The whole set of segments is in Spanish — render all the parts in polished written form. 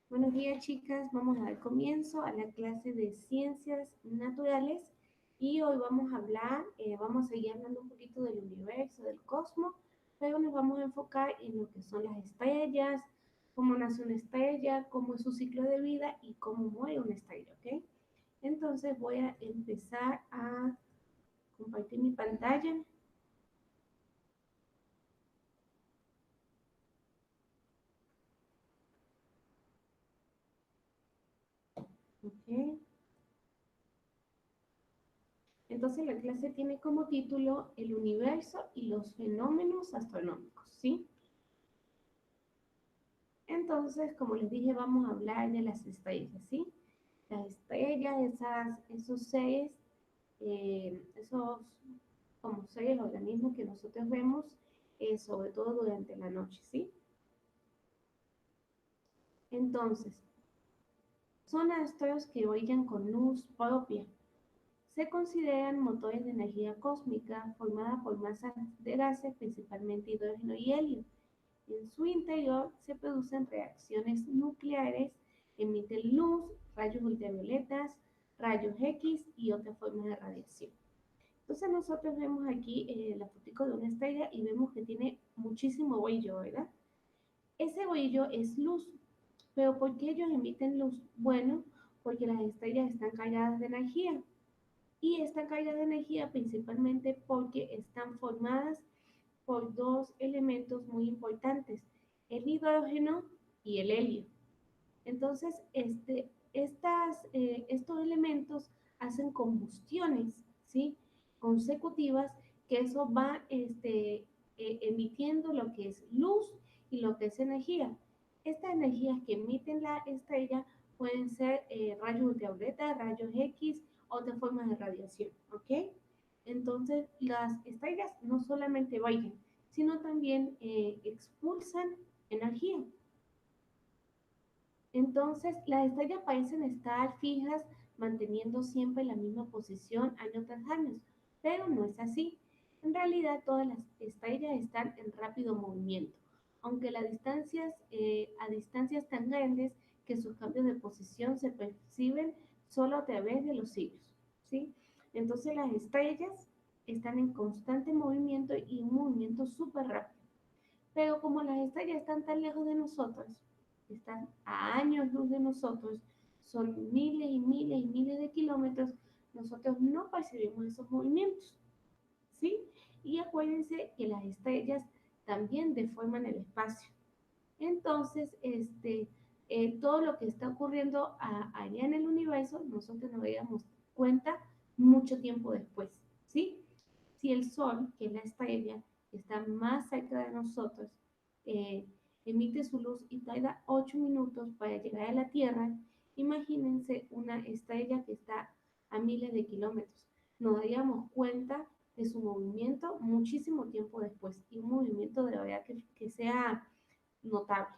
Buenos días, chicas. Vamos a dar comienzo a la clase de Ciencias Naturales y hoy vamos a hablar, vamos a seguir hablando un poquito del universo, del cosmos, pero nos vamos a enfocar en lo que son las estrellas, cómo nace una estrella, cómo es su ciclo de vida y cómo muere una estrella, ¿ok? Entonces voy a empezar a compartir mi pantalla, ¿ok? Entonces la clase tiene como título El universo y los fenómenos astronómicos, ¿sí? Entonces, como les dije, vamos a hablar de las estrellas, ¿sí? Las estrellas, esos seres, esos como seres, organismos que nosotros vemos, sobre todo durante la noche, ¿sí? Entonces, son astros que brillan con luz propia. Se consideran motores de energía cósmica formada por masas de gases, principalmente hidrógeno y helio. En su interior se producen reacciones nucleares, emiten luz, rayos ultravioletas, rayos X y otras formas de radiación. Entonces nosotros vemos aquí la fotico de una estrella y vemos que tiene muchísimo brillo, ¿verdad? Ese brillo es luz, pero ¿por qué ellos emiten luz? Bueno, porque las estrellas están cargadas de energía y están cargadas de energía principalmente porque están formadas por dos elementos muy importantes, el hidrógeno y el helio. Entonces, estos elementos hacen combustiones, ¿sí? Consecutivas, que eso va emitiendo lo que es luz y lo que es energía. Estas energías que emiten la estrella pueden ser rayos ultravioleta, rayos X, otras formas de radiación, ¿ok? Entonces, las estrellas no solamente brillan, sino también expulsan energía. Entonces, las estrellas parecen estar fijas, manteniendo siempre la misma posición año tras año, pero no es así. En realidad, todas las estrellas están en rápido movimiento, aunque a distancias tan grandes que sus cambios de posición se perciben solo a través de los siglos, ¿sí? Entonces, las estrellas están en constante movimiento y un movimiento súper rápido. Pero como las estrellas están tan lejos de nosotros, están a años luz de nosotros, son miles y miles y miles de kilómetros, nosotros no percibimos esos movimientos, ¿sí? Y acuérdense que las estrellas también deforman el espacio. Entonces, todo lo que está ocurriendo allá en el universo, nosotros nos damos cuenta mucho tiempo después, ¿sí? Si el Sol, que es la estrella, está más cerca de nosotros, eh, emite su luz y tarda 8 minutos para llegar a la Tierra, imagínense una estrella que está a miles de kilómetros. Nos daríamos cuenta de su movimiento muchísimo tiempo después y un movimiento de verdad que sea notable.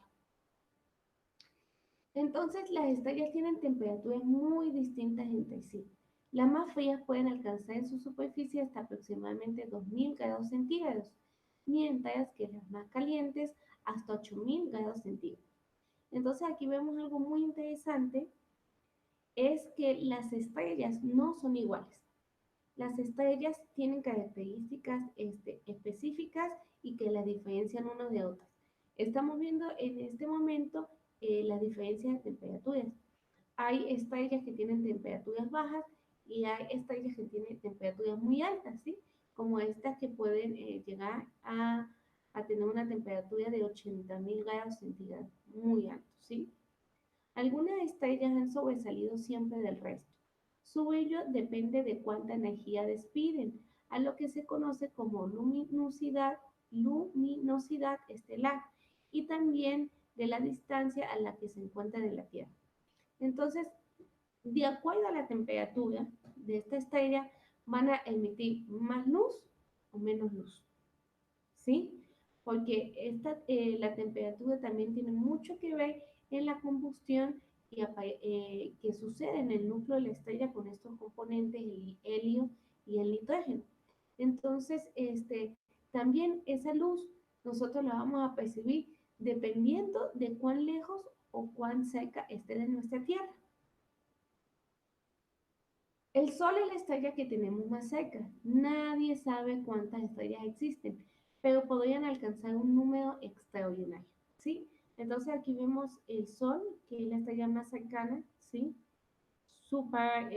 Entonces, las estrellas tienen temperaturas muy distintas entre sí. Las más frías pueden alcanzar en su superficie hasta aproximadamente 2000 grados centígrados, mientras que las más calientes hasta 8000 grados centígrados. Entonces, aquí vemos algo muy interesante, es que las estrellas no son iguales. Las estrellas tienen características específicas y que las diferencian unas de otras. Estamos viendo en este momento la diferencia de temperaturas. Hay estrellas que tienen temperaturas bajas y hay estrellas que tienen temperaturas muy altas, ¿sí? Como estas que pueden llegar a tener una temperatura de 80.000 grados centígrados, muy alto, ¿sí? Algunas estrellas han sobresalido siempre del resto. Su brillo depende de cuánta energía despiden, a lo que se conoce como luminosidad estelar, y también de la distancia a la que se encuentran en la Tierra. Entonces, de acuerdo a la temperatura de esta estrella, van a emitir más luz o menos luz, ¿sí? Porque la temperatura también tiene mucho que ver en la combustión que sucede en el núcleo de la estrella con estos componentes, el helio y el nitrógeno. Entonces, también esa luz nosotros la vamos a percibir dependiendo de cuán lejos o cuán cerca esté de nuestra Tierra. El Sol es la estrella que tenemos más cerca. Nadie sabe cuántas estrellas existen, pero podrían alcanzar un número extraordinario, ¿sí? Entonces aquí vemos el Sol, que es la estrella más cercana, ¿sí? Súper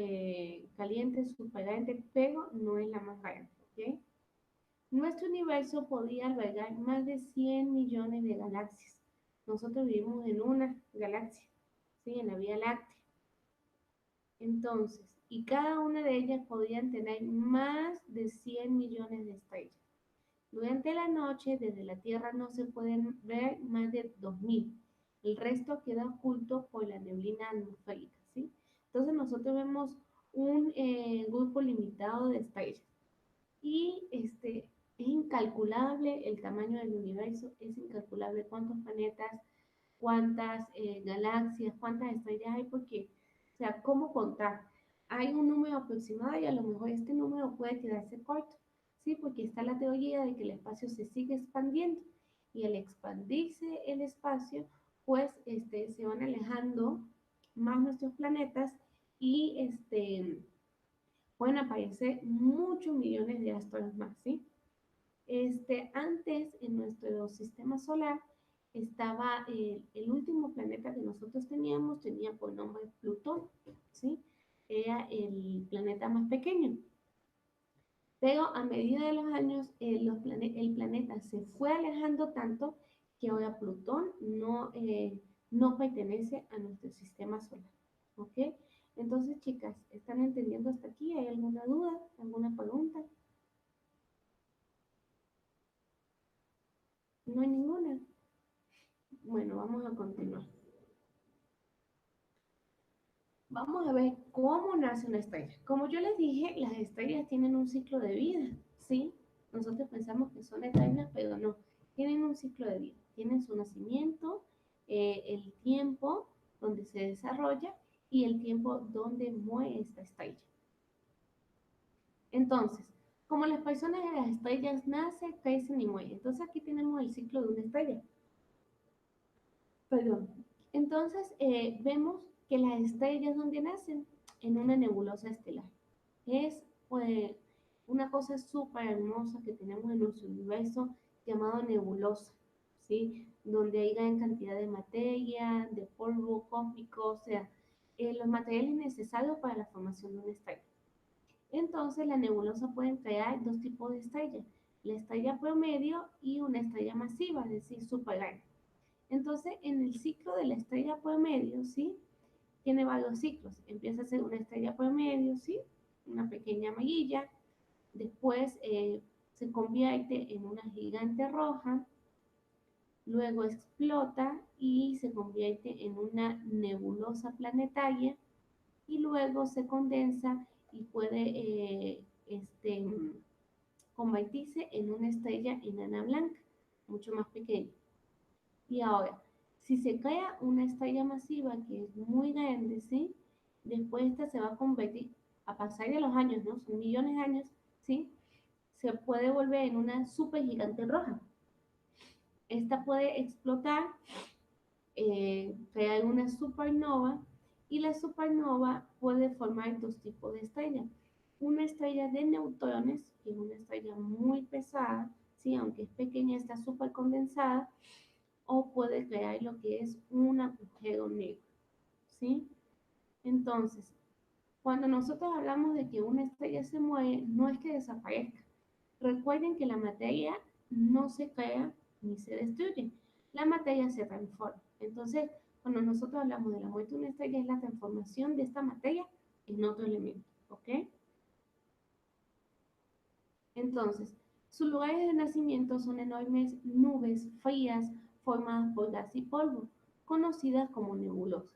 caliente, súper grande, pero no es la más grande, ¿ok? Nuestro universo podría albergar más de 100 millones de galaxias. Nosotros vivimos en una galaxia, ¿sí? En la Vía Láctea. Entonces, y cada una de ellas podrían tener más de 100 millones de estrellas. Durante la noche, desde la Tierra no se pueden ver más de 2000. El resto queda oculto por la neblina atmosférica, ¿sí? Entonces nosotros vemos un grupo limitado de estrellas. Y es incalculable el tamaño del universo, es incalculable cuántos planetas, cuántas galaxias, cuántas estrellas hay, porque, o sea, ¿cómo contar? Hay un número aproximado y a lo mejor este número puede quedarse corto, ¿sí? Porque está la teoría de que el espacio se sigue expandiendo y al expandirse el espacio, pues se van alejando más nuestros planetas y pueden aparecer muchos millones de astros más, ¿sí? Antes en nuestro sistema solar estaba el último planeta que nosotros teníamos, tenía por nombre Plutón, ¿sí? Era el planeta más pequeño. Pero a medida de los años, el planeta se fue alejando tanto que ahora Plutón no pertenece a nuestro sistema solar, ¿ok? Entonces, chicas, ¿están entendiendo hasta aquí? ¿Hay alguna duda, alguna pregunta? No hay ninguna. Bueno, vamos a continuar. Vamos a ver cómo nace una estrella. Como yo les dije, las estrellas tienen un ciclo de vida, ¿sí? Nosotros pensamos que son eternas, pero no. Tienen un ciclo de vida. Tienen su nacimiento, el tiempo donde se desarrolla y el tiempo donde muere esta estrella. Entonces, como las personas de las estrellas nacen, crecen y mueren. Entonces aquí tenemos el ciclo de una estrella. Perdón. Entonces, vemos que las estrellas donde nacen en una nebulosa estelar. Es pues, una cosa súper hermosa que tenemos en nuestro universo llamado nebulosa, ¿sí? Donde hay gran cantidad de materia, de polvo cósmico, o sea, los materiales necesarios para la formación de una estrella. Entonces, la nebulosa puede crear dos tipos de estrellas, la estrella promedio y una estrella masiva, es decir, supergrande. Entonces, en el ciclo de la estrella promedio, ¿sí? Tiene varios ciclos. Empieza a ser una estrella promedio, ¿sí? Una pequeña amarilla. Después se convierte en una gigante roja. Luego explota y se convierte en una nebulosa planetaria. Y luego se condensa y puede convertirse en una estrella enana blanca, mucho más pequeña. Y ahora, si se crea una estrella masiva que es muy grande, ¿sí? Después esta se va a convertir, a pasar de los años, ¿no? Son millones de años, ¿sí? Se puede volver en una supergigante roja. Esta puede explotar, crear una supernova y la supernova puede formar dos tipos de estrellas. Una estrella de neutrones, que es una estrella muy pesada, ¿sí? Aunque es pequeña, está súper condensada, o puede crear lo que es un agujero negro, ¿sí? Entonces, cuando nosotros hablamos de que una estrella se mueve, no es que desaparezca. Recuerden que la materia no se crea ni se destruye, la materia se transforma. Entonces, cuando nosotros hablamos de la muerte de una estrella, es la transformación de esta materia en otro elemento, ¿ok? Entonces, sus lugares de nacimiento son enormes nubes frías formadas por gas y polvo, conocidas como nebulosas.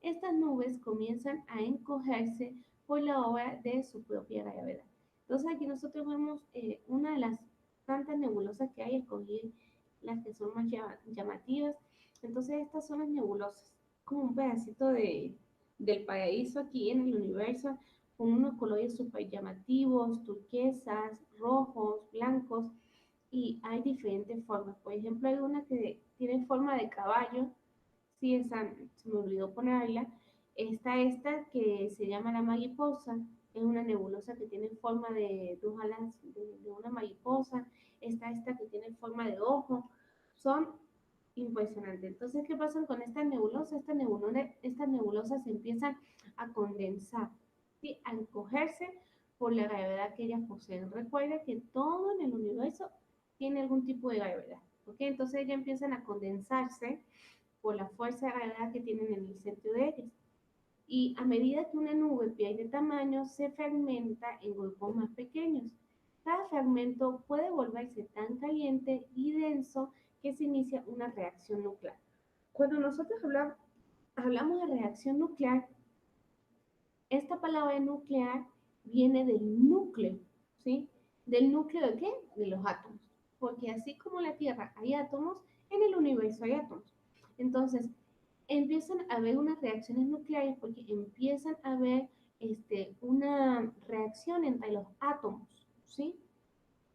Estas nubes comienzan a encogerse por la obra de su propia gravedad. Entonces aquí nosotros vemos una de las tantas nebulosas que hay, escogí las que son más llamativas. Entonces estas son las nebulosas, como un pedacito del paraíso aquí en el universo, con unos colores súper llamativos, turquesas, rojos, blancos, y hay diferentes formas. Por ejemplo, hay una que tiene forma de caballo. Sí, esa se me olvidó ponerla. Está esta que se llama la mariposa, es una nebulosa que tiene forma de dos alas de una mariposa. Está esta que tiene forma de ojo. Son impresionantes. Entonces, ¿qué pasa con esta nebulosa? Estas nebulosas se empiezan a condensar, ¿sí? A encogerse por la gravedad que ellas poseen. Recuerda que todo en el universo tiene algún tipo de gravedad, ¿ok? Entonces ellas empiezan a condensarse por la fuerza de gravedad que tienen en el centro de ellas. Y a medida que una nube pierde tamaño, se fragmenta en grupos más pequeños. Cada fragmento puede volverse tan caliente y denso que se inicia una reacción nuclear. Cuando nosotros hablamos de reacción nuclear, esta palabra nuclear viene del núcleo, ¿sí? ¿Del núcleo de qué? De los átomos. Porque así como en la Tierra hay átomos, en el universo hay átomos. Entonces, empiezan a haber unas reacciones nucleares porque empiezan a haber una reacción entre los átomos, ¿sí?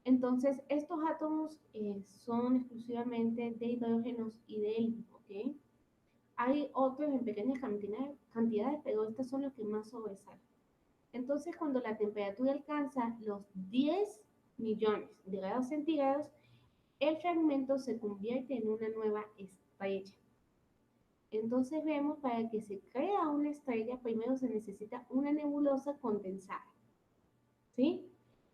Entonces, estos átomos son exclusivamente de hidrógenos y de helio, ¿ok? Hay otros en pequeñas cantidades, pero estos son los que más sobresalen. Entonces, cuando la temperatura alcanza los 10 millones de grados centígrados, el fragmento se convierte en una nueva estrella. Entonces vemos, para que se crea una estrella, primero se necesita una nebulosa condensada, ¿sí?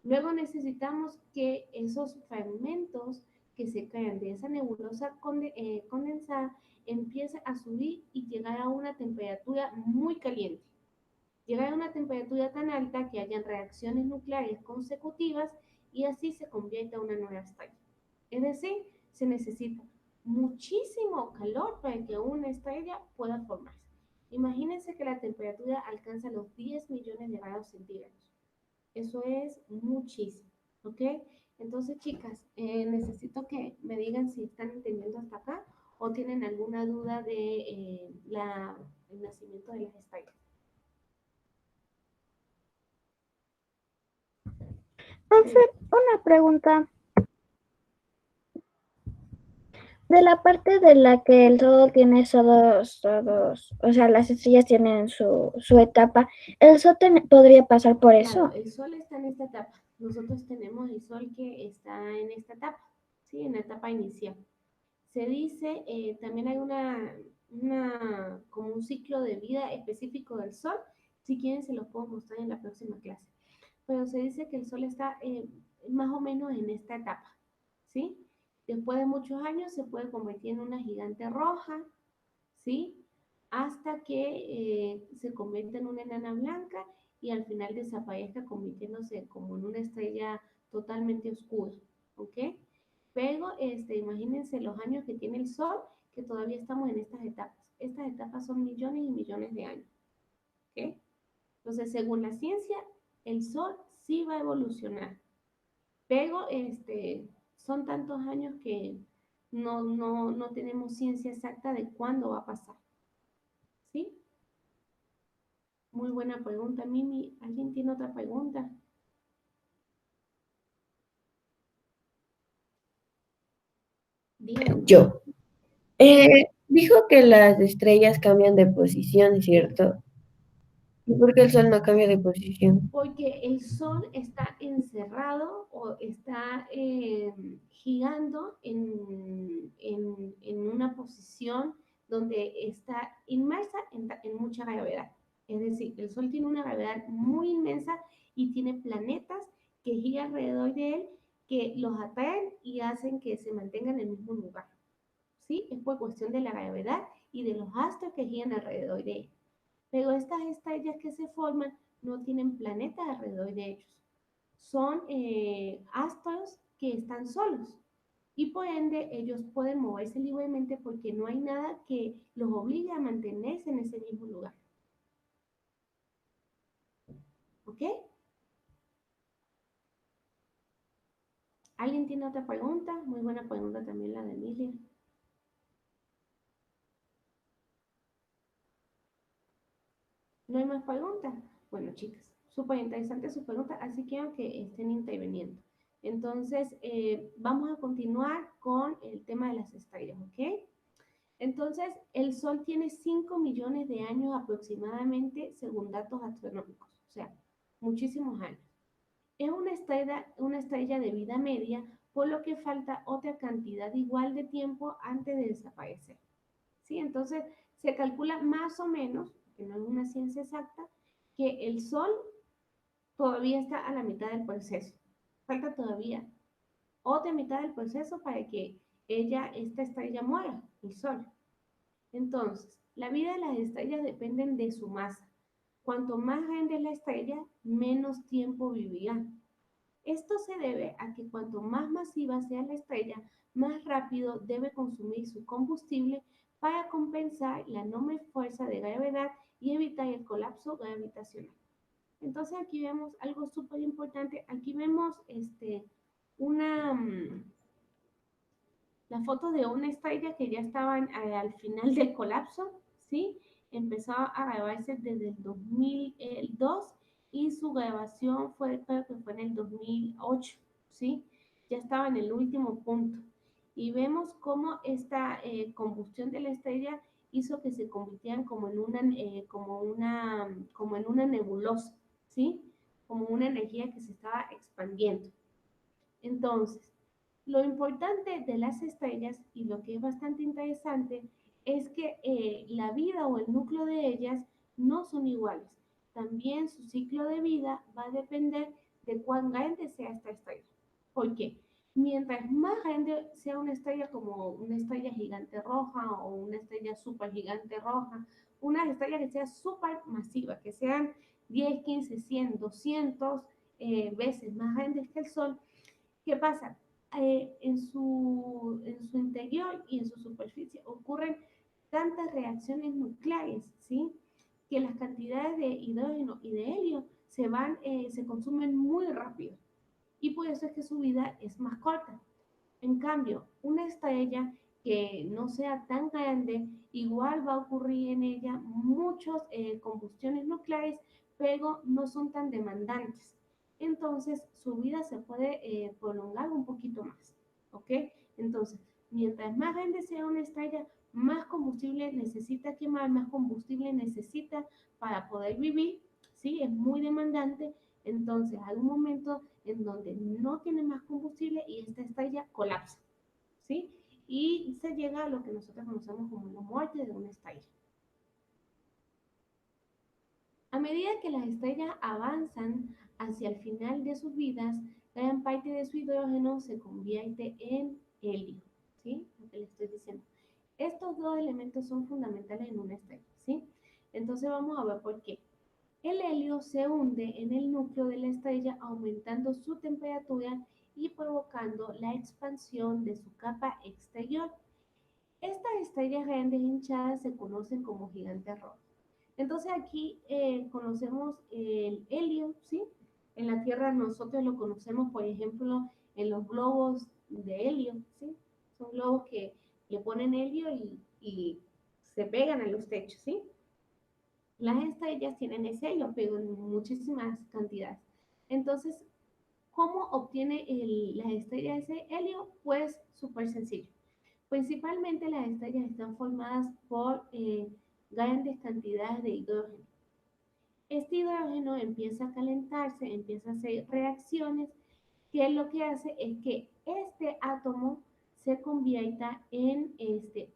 Luego necesitamos que esos fragmentos que se crean de esa nebulosa condensada empiecen a subir y llegar a una temperatura muy caliente. Llegar a una temperatura tan alta que hayan reacciones nucleares consecutivas y así se convierta en una nueva estrella. Es decir, se necesita muchísimo calor para que una estrella pueda formarse. Imagínense que la temperatura alcanza los 10 millones de grados centígrados. Eso es muchísimo, ¿ok? Entonces, chicas, necesito que me digan si están entendiendo hasta acá o tienen alguna duda de el nacimiento de las estrellas. Profe, una pregunta. De la parte de la que el Sol tiene todos, o sea, las estrellas tienen su etapa, ¿el Sol podría pasar por Claro, eso? el Sol está en esta etapa. Nosotros tenemos el Sol que está en esta etapa, ¿sí? En la etapa inicial. Se dice, también hay como un ciclo de vida específico del Sol. Si quieren, se los puedo mostrar en la próxima clase. Pero se dice que el Sol está más o menos en esta etapa, ¿sí? Después de muchos años se puede convertir en una gigante roja, ¿sí? Hasta que se convierta en una enana blanca y al final desaparezca convirtiéndose como en una estrella totalmente oscura, ¿ok? Pero imagínense los años que tiene el Sol, que todavía estamos en estas etapas. Estas etapas son millones y millones de años, ¿ok? Entonces, según la ciencia, el Sol sí va a evolucionar, pero son tantos años que no tenemos ciencia exacta de cuándo va a pasar, ¿sí? Muy buena pregunta, Mimi. ¿Alguien tiene otra pregunta? Dígame. Yo. Dijo que las estrellas cambian de posición, Sí, ¿cierto? ¿Y por qué el Sol no cambia de posición? porque el Sol está encerrado o está girando en una posición donde está inmersa en mucha gravedad. Es decir, el Sol tiene una gravedad muy inmensa y tiene planetas que giran alrededor de él, que los atraen y hacen que se mantengan en el mismo lugar. ¿Sí? Es por cuestión de la gravedad y de los astros que giran alrededor de él. Pero estas estrellas que se forman no tienen planetas alrededor de ellos. Son astros que están solos y por ende ellos pueden moverse libremente porque no hay nada que los obligue a mantenerse en ese mismo lugar. ¿Ok? ¿Alguien tiene otra pregunta? Muy buena pregunta también la de Emilia. ¿No hay más preguntas? Bueno, chicas, súper interesante su pregunta, así que quiero que estén interviniendo. Entonces, vamos a continuar con el tema de las estrellas, ¿ok? Entonces, el Sol tiene 5 millones de años aproximadamente, según datos astronómicos, o sea, muchísimos años. Es una estrella de vida media, por lo que falta otra cantidad igual de tiempo antes de desaparecer. ¿Sí? Entonces, se calcula más o menos, que no es una ciencia exacta, que el Sol todavía está a la mitad del proceso. Falta todavía otra mitad del proceso para que esta estrella muera, el Sol. Entonces, la vida de las estrellas dependen de su masa. Cuanto más grande es la estrella, menos tiempo vivirá. Esto se debe a que cuanto más masiva sea la estrella, más rápido debe consumir su combustible para compensar la enorme fuerza de gravedad y evitar el colapso gravitacional. Entonces aquí vemos algo súper importante. Aquí vemos una, la foto de una estrella que ya estaba al final del colapso, ¿sí? Empezó a grabarse desde el 2002 y su grabación fue, creo que fue en el 2008, ¿sí? Ya estaba en el último punto. Y vemos cómo esta combustión de la estrella hizo que se convirtieran como en una nebulosa, ¿sí? Como una energía que se estaba expandiendo. Entonces, lo importante de las estrellas y lo que es bastante interesante es que la vida o el núcleo de ellas no son iguales. También su ciclo de vida va a depender de cuán grande sea esta estrella. ¿Por qué? Mientras más grande sea una estrella como una estrella gigante roja o una estrella super gigante roja, una estrella que sea súper masiva, que sean 10, 15, 100, 200 veces más grandes que el Sol, ¿qué pasa? En su interior y en su superficie ocurren tantas reacciones nucleares, ¿sí? Que las cantidades de hidrógeno y de helio se consumen muy rápido y por eso es que su vida es más corta. En cambio, una estrella que no sea tan grande, igual va a ocurrir en ella muchas combustiones nucleares, pero no son tan demandantes. Entonces, su vida se puede prolongar un poquito más. ¿Ok? Entonces, mientras más grande sea una estrella, más combustible necesita quemar, más combustible necesita para poder vivir. ¿Sí? Es muy demandante. Entonces, hay un momento en donde no tiene más combustible y esta estrella colapsa, ¿sí? Y se llega a lo que nosotros conocemos como la muerte de una estrella. A medida que las estrellas avanzan hacia el final de sus vidas, gran parte de su hidrógeno se convierte en helio, ¿sí? Lo que les estoy diciendo. Estos dos elementos son fundamentales en una estrella, ¿sí? Entonces vamos a ver por qué. El helio se hunde en el núcleo de la estrella, aumentando su temperatura y provocando la expansión de su capa exterior. Estas estrellas grandes hinchadas se conocen como gigantes rojos. Entonces aquí conocemos el helio, ¿sí? En la Tierra nosotros lo conocemos, por ejemplo, en los globos de helio, ¿sí? Son globos que le ponen helio y se pegan a los techos, ¿sí? Las estrellas tienen ese helio, pero en muchísimas cantidades. Entonces, ¿cómo obtiene las estrellas ese helio? Pues súper sencillo. Principalmente las estrellas están formadas por grandes cantidades de hidrógeno. Este hidrógeno empieza a calentarse, empieza a hacer reacciones, que lo que hace es que este átomo se convierta en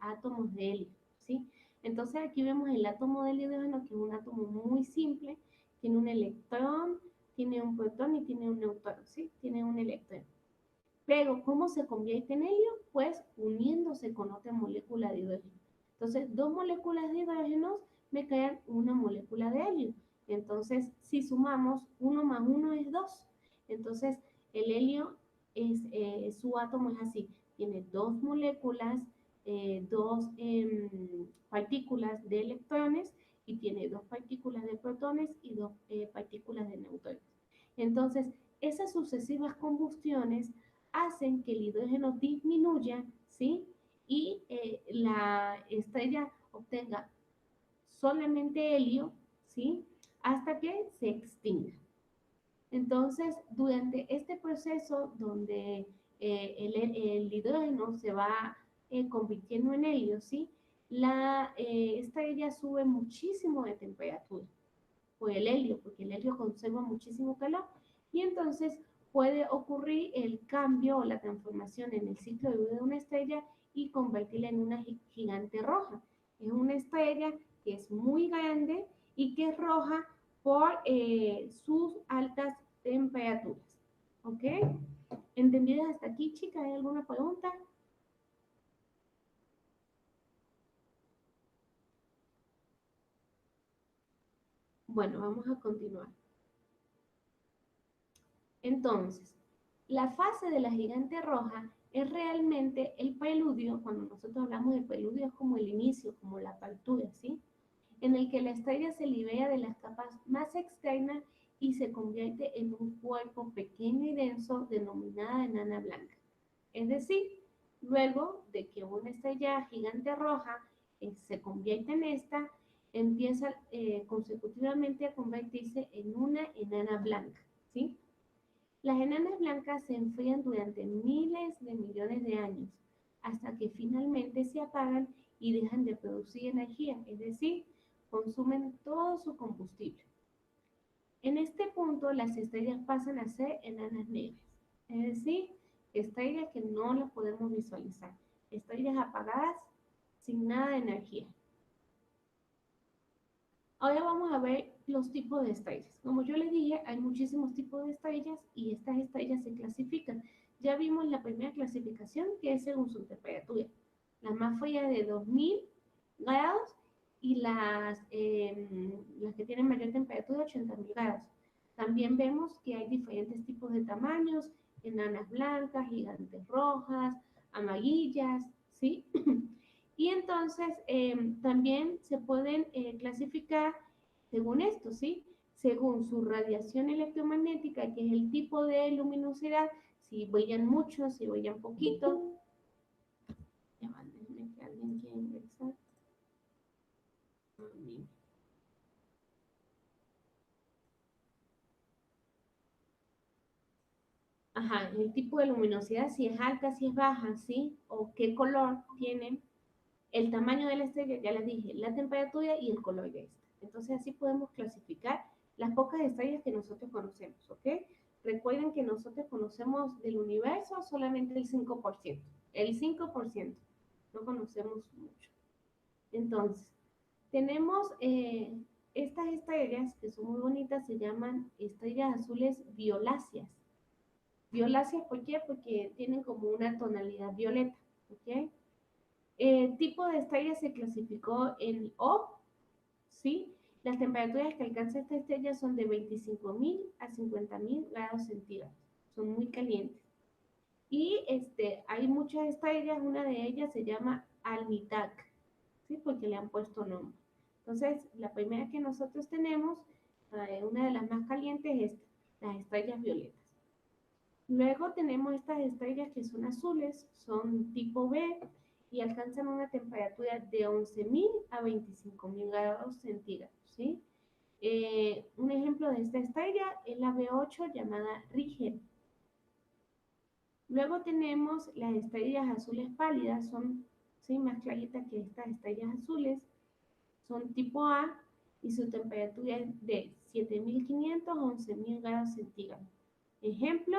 átomos de helio, ¿sí? Entonces aquí vemos el átomo del hidrógeno, que es un átomo muy simple, tiene un electrón, tiene un protón y tiene un neutrón, ¿sí? Tiene un electrón. Pero ¿cómo se convierte en helio? Pues uniéndose con otra molécula de hidrógeno. Entonces, dos moléculas de hidrógeno me crean una molécula de helio. Entonces, si sumamos 1 más 1 es 2. Entonces, el helio su átomo es así. Tiene dos moléculas, dos partículas de electrones y tiene dos partículas de protones y dos partículas de neutrones. Entonces, esas sucesivas combustiones hacen que el hidrógeno disminuya, ¿sí? Y la estrella obtenga solamente helio, ¿sí? Hasta que se extinga. Entonces, durante este proceso donde el hidrógeno se va convirtiendo en helio, ¿sí? Esta estrella sube muchísimo de temperatura por el helio, porque el helio conserva muchísimo calor, y entonces puede ocurrir el cambio o la transformación en el ciclo de vida de una estrella y convertirla en una gigante roja. Es una estrella que es muy grande y que es roja por sus altas temperaturas. ¿Ok? ¿Entendidas hasta aquí, chicas? ¿Hay alguna pregunta? Bueno, vamos a continuar. Entonces, la fase de la gigante roja es realmente el preludio. Cuando nosotros hablamos de preludio es como el inicio, como la apertura, ¿sí? En el que la estrella se libera de las capas más externas y se convierte en un cuerpo pequeño y denso denominada enana blanca. Es decir, luego de que una estrella gigante roja se convierte en esta, empieza consecutivamente a convertirse en una enana blanca, ¿sí? Las enanas blancas se enfrían durante miles de millones de años hasta que finalmente se apagan y dejan de producir energía, es decir, consumen todo su combustible. En este punto, las estrellas pasan a ser enanas negras, es decir, estrellas que no las podemos visualizar, estrellas apagadas sin nada de energía. Ahora vamos a ver los tipos de estrellas. Como yo les dije, hay muchísimos tipos de estrellas y estas estrellas se clasifican. Ya vimos la primera clasificación, que es según su temperatura. La más fría de 2000 grados y las que tienen mayor temperatura, 80.000 grados. También vemos que hay diferentes tipos de tamaños, enanas blancas, gigantes rojas, amarillas, ¿sí? Y entonces también se pueden clasificar según esto, ¿sí? Según su radiación electromagnética, que es el tipo de luminosidad, si brillan mucho, si brillan poquito. Ya va, déjenme que alguien quiera ingresar. Ajá, el tipo de luminosidad, si es alta, si es baja, ¿sí? O qué color tiene. El tamaño de la estrella, ya les dije, la temperatura y el color de esta. Entonces así podemos clasificar las pocas estrellas que nosotros conocemos, ¿ok? Recuerden que nosotros conocemos del universo solamente el 5%. El 5%. No conocemos mucho. Entonces, tenemos estas estrellas que son muy bonitas, se llaman estrellas azules violáceas. Violáceas, ¿por qué? Porque tienen como una tonalidad violeta, ¿ok? El tipo de estrella se clasificó en O, ¿sí? Las temperaturas que alcanza esta estrella son de 25.000 a 50.000 grados centígrados. Son muy calientes. Y hay muchas estrellas, una de ellas se llama Alnitak, ¿sí? Porque le han puesto nombre. Entonces, la primera que nosotros tenemos, una de las más calientes, es esta, las estrellas violetas. Luego tenemos estas estrellas que son azules, son tipo B y alcanzan una temperatura de 11.000 a 25.000 grados centígrados, ¿sí? Un ejemplo de esta estrella es la B8 llamada Rigel. Luego tenemos las estrellas azules pálidas, son ¿sí? más claritas que estas estrellas azules, son tipo A y su temperatura es de 7.500 a 11.000 grados centígrados. Ejemplo,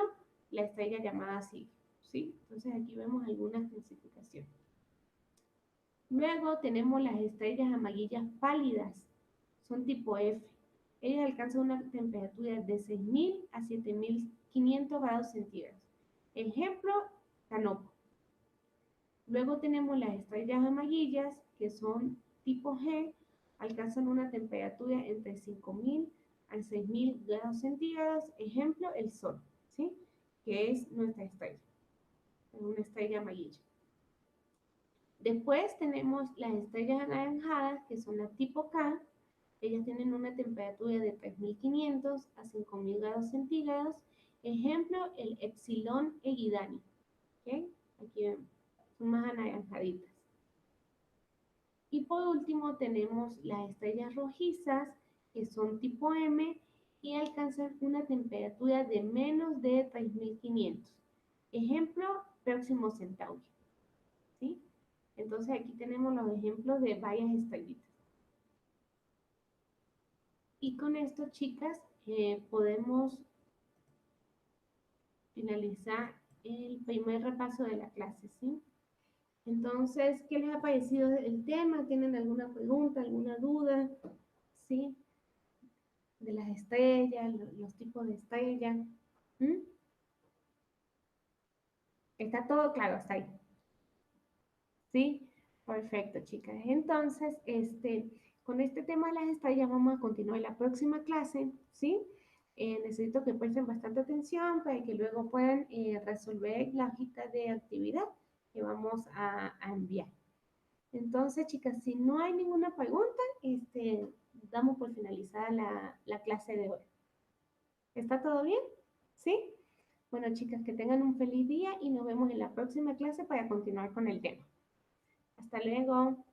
la estrella llamada Sig, ¿sí? Entonces aquí vemos algunas clasificaciones. Luego tenemos las estrellas amarillas pálidas, son tipo F. Ellas alcanzan una temperatura de 6.000 a 7.500 grados centígrados. Ejemplo, Canopo. Luego tenemos las estrellas amarillas, que son tipo G, alcanzan una temperatura entre 5.000 a 6.000 grados centígrados. Ejemplo, el Sol, ¿sí? Que es nuestra estrella, es una estrella amarilla. Después tenemos las estrellas anaranjadas, que son la tipo K. Ellas tienen una temperatura de 3.500 a 5.000 grados centígrados. Ejemplo, el Epsilon Eridani. ¿Okay? Aquí vemos, son más anaranjaditas. Y por último tenemos las estrellas rojizas, que son tipo M y alcanzan una temperatura de menos de 3500. Ejemplo, Próximo Centauri. ¿Sí? Entonces aquí tenemos los ejemplos de varias estrellitas. Y con esto, chicas, podemos finalizar el primer repaso de la clase, ¿sí? Entonces, ¿qué les ha parecido el tema? ¿Tienen alguna pregunta, alguna duda? ¿Sí? De las estrellas, los tipos de estrellas. ¿Mm? ¿Está todo claro hasta ahí? ¿Sí? Perfecto, chicas. Entonces, con este tema de las estrellas vamos a continuar en la próxima clase, ¿sí? Necesito que presten bastante atención para que luego puedan resolver la hojita de actividad que vamos a enviar. Entonces, chicas, si no hay ninguna pregunta, damos por finalizada la clase de hoy. ¿Está todo bien? ¿Sí? Bueno, chicas, que tengan un feliz día y nos vemos en la próxima clase para continuar con el tema. Hasta luego.